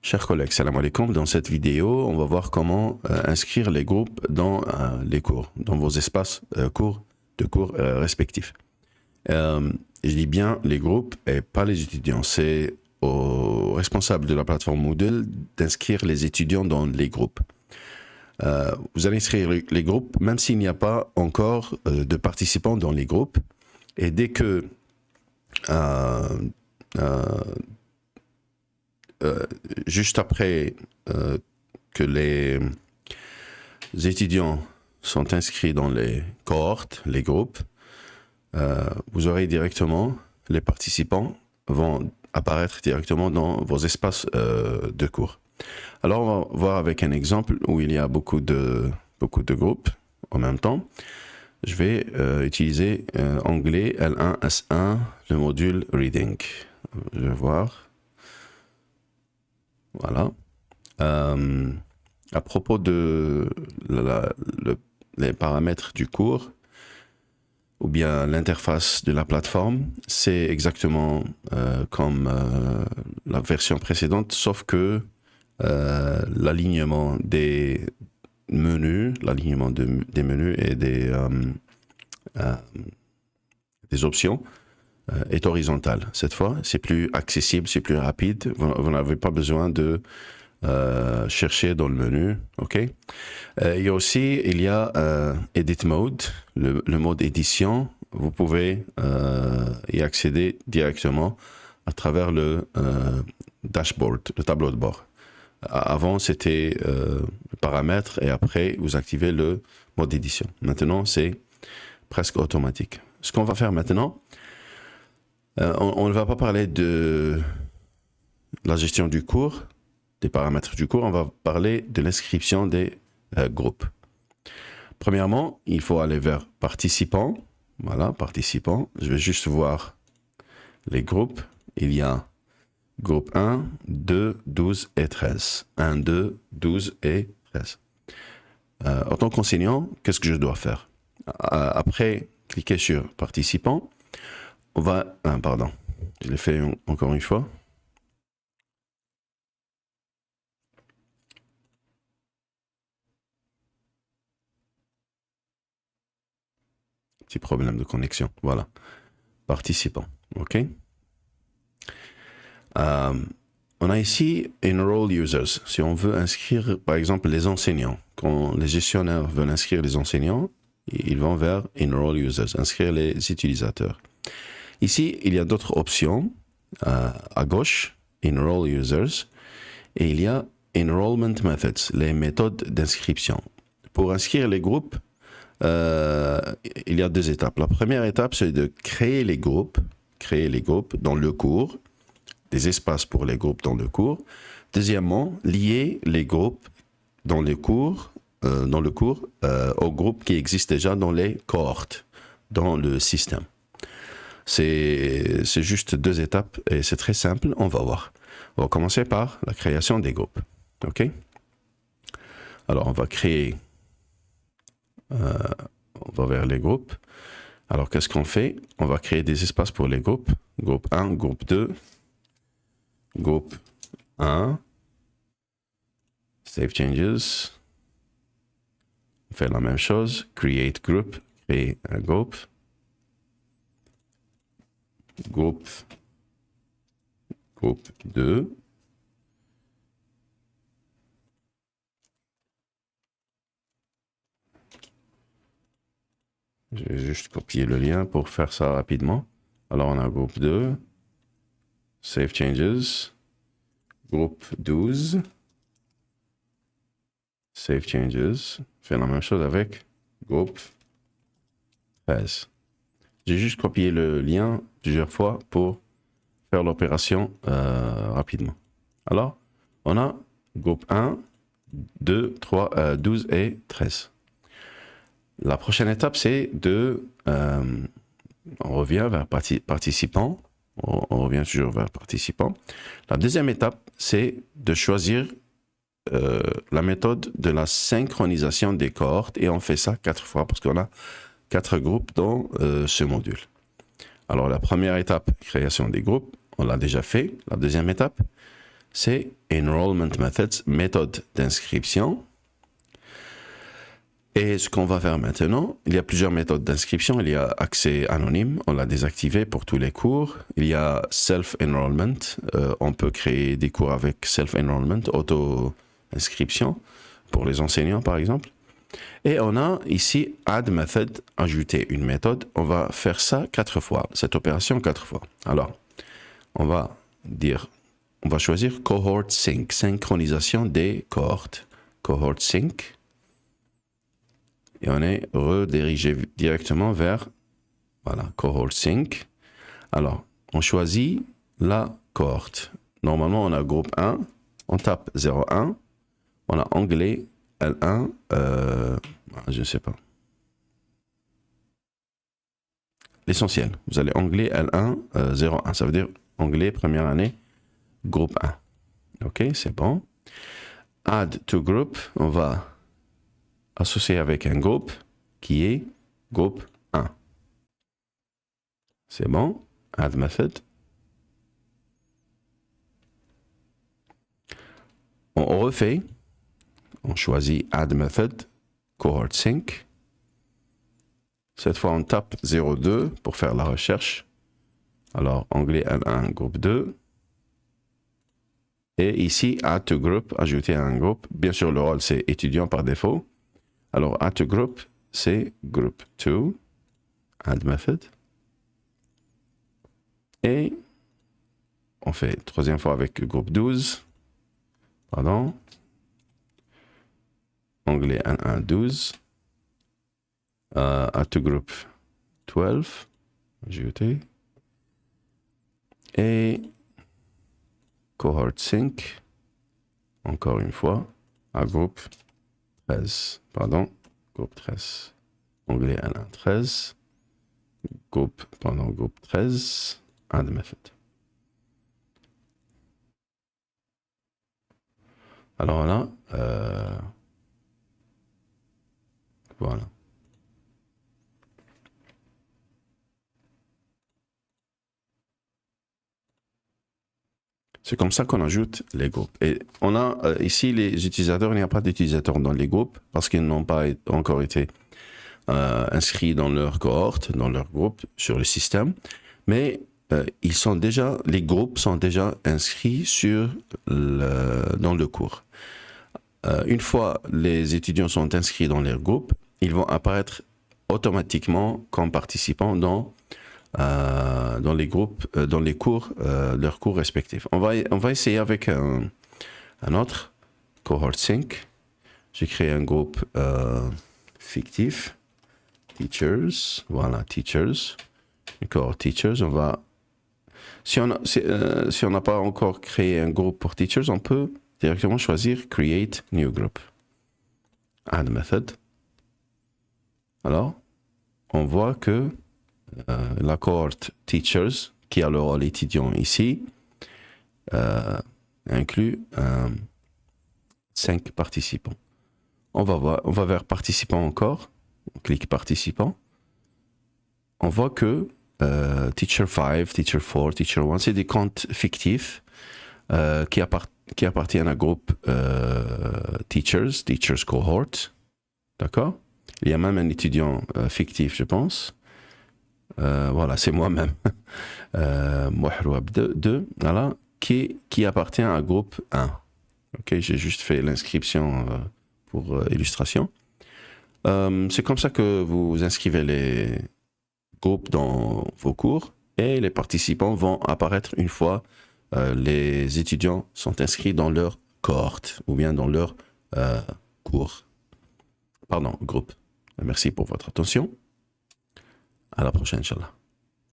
Chers collègues, salam alaikum. Dans cette vidéo, on va voir comment inscrire les groupes dans les cours, dans vos espaces de cours respectifs. Je dis bien les groupes et pas les étudiants. C'est aux responsables de la plateforme Moodle d'inscrire les étudiants dans les groupes. Vous allez inscrire les groupes même s'il n'y a pas encore de participants dans les groupes. Et dès que juste après que les étudiants sont inscrits dans les cohortes, les groupes, vous aurez directement, les participants vont apparaître directement dans vos espaces de cours. Alors on va voir avec un exemple où il y a beaucoup de groupes en même temps. Je vais utiliser anglais L1, S1, le module Reading. Je vais voir. Voilà. À propos de les paramètres du cours, ou bien l'interface de la plateforme, c'est exactement comme la version précédente, sauf que l'alignement des menus, des menus et des options est horizontal. Cette fois, c'est plus accessible, c'est plus rapide. Vous n'avez pas besoin de chercher dans le menu. Ok. Il y a Edit Mode, le mode édition. Vous pouvez y accéder directement à travers le dashboard, le tableau de bord. Avant, c'était paramètres et après, vous activez le mode édition. Maintenant, c'est presque automatique. Ce qu'on va faire maintenant, on ne va pas parler de la gestion du cours, des paramètres du cours, on va parler de l'inscription des groupes. Premièrement, il faut aller vers participants. Voilà, participants. Je vais juste voir les groupes. Il y a groupe 1, 2, 12 et 13. 1, 2, 12 et 13. En tant qu'enseignant, qu'est-ce que je dois faire? Après, cliquer sur participants. On va... pardon, je l'ai fait encore une fois. Petit problème de connexion. Voilà. Participants. OK. On a ici Enroll Users. Si on veut inscrire, par exemple, les enseignants. Quand les gestionnaires veulent inscrire les enseignants, ils vont vers Enroll Users, inscrire les utilisateurs. Ici, il y a d'autres options. À gauche, Enroll Users. Et il y a Enrollment Methods, les méthodes d'inscription. Pour inscrire les groupes, il y a deux étapes. La première étape, c'est de créer les groupes dans le cours, des espaces pour les groupes dans le cours. Deuxièmement, lier les groupes dans le cours aux groupes qui existent déjà dans les cohortes, dans le système. C'est juste deux étapes et c'est très simple, on va voir. On va commencer par la création des groupes. OK? Alors, on va créer... on va vers les groupes. Alors, qu'est-ce qu'on fait? On va créer des espaces pour les groupes. Groupe 1, groupe 2, groupe 1, Save Changes. On fait la même chose. Create Group, créer un groupe. Groupe 2. Je vais juste copier le lien pour faire ça rapidement. Alors, on a groupe 2, Save Changes, groupe 12, Save Changes. Fait la même chose avec groupe 13. J'ai juste copié le lien plusieurs fois pour faire l'opération rapidement. Alors, on a groupe 1, 2, 3, 12 et 13. La prochaine étape, c'est de... on revient vers participants. On revient toujours vers participants. La deuxième étape, c'est de choisir la méthode de la synchronisation des cohortes. Et on fait ça 4 fois parce qu'on a 4 groupes dans ce module. Alors, la première étape, création des groupes, on l'a déjà fait. La deuxième étape, c'est enrollment methods, méthode d'inscription. Et ce qu'on va faire maintenant, il y a plusieurs méthodes d'inscription. Il y a accès anonyme, on l'a désactivé pour tous les cours. Il y a self-enrollment, on peut créer des cours avec self-enrollment, auto-inscription, pour les enseignants par exemple. Et on a ici add method, ajouter une méthode. On va faire ça 4 fois, cette opération 4 fois. Alors, on va choisir cohort sync, synchronisation des cohortes. Cohort sync. Et on est redirigé directement vers, voilà, cohort sync. Alors, on choisit la cohorte. Normalement, on a groupe 1, on tape 01, on a anglais L1, je ne sais pas. L'essentiel, vous allez anglais L1, 01, ça veut dire anglais première année, groupe 1. Ok, c'est bon. Add to group, on va associer avec un groupe qui est groupe 1. C'est bon. Add method. On refait. On choisit add method, cohort sync. Cette fois, on tape 02 pour faire la recherche. Alors, anglais L1, groupe 2. Et ici, add to group, ajouter un groupe. Bien sûr, le rôle, c'est étudiant par défaut. Alors, add to group, c'est group 2, add method. Et on fait troisième fois avec groupe 12. Pardon. Anglais N1, 12. Add to group 12, ajouter. Et cohort sync, encore une fois, à groupe 13, pardon, groupe 13, anglais N1, 13, groupe 13, add method. Alors là, voilà. C'est comme ça qu'on ajoute les groupes. Et on a ici les utilisateurs, il n'y a pas d'utilisateurs dans les groupes parce qu'ils n'ont pas encore été inscrits dans leur cohorte, dans leur groupe sur le système. Mais les groupes sont déjà inscrits dans le cours. Une fois les étudiants sont inscrits dans leur groupe, ils vont apparaître automatiquement comme participants dans les groupes, dans les cours, leurs cours respectifs. On va essayer avec un autre cohort sync. J'ai créé un groupe fictif, teachers, voilà, teachers, cohort teachers. Si on n'a pas encore créé un groupe pour teachers, on peut directement choisir create new group, add method. Alors, on voit que la cohorte teachers, qui a le rôle étudiant ici, inclut 5 participants. On va vers participants encore. On clique participants. On voit que teacher 5, teacher 4, teacher 1, c'est des comptes fictifs qui appartiennent à groupe teachers cohort. D'accord? Il y a même un étudiant fictif, je pense. Voilà, c'est moi-même. Mouhrouab 2, voilà, qui appartient à groupe 1. Ok, j'ai juste fait l'inscription pour illustration. C'est comme ça que vous inscrivez les groupes dans vos cours et les participants vont apparaître une fois les étudiants sont inscrits dans leur cohorte ou bien dans leur groupe. Merci pour votre attention. À la prochaine, Inch'Allah.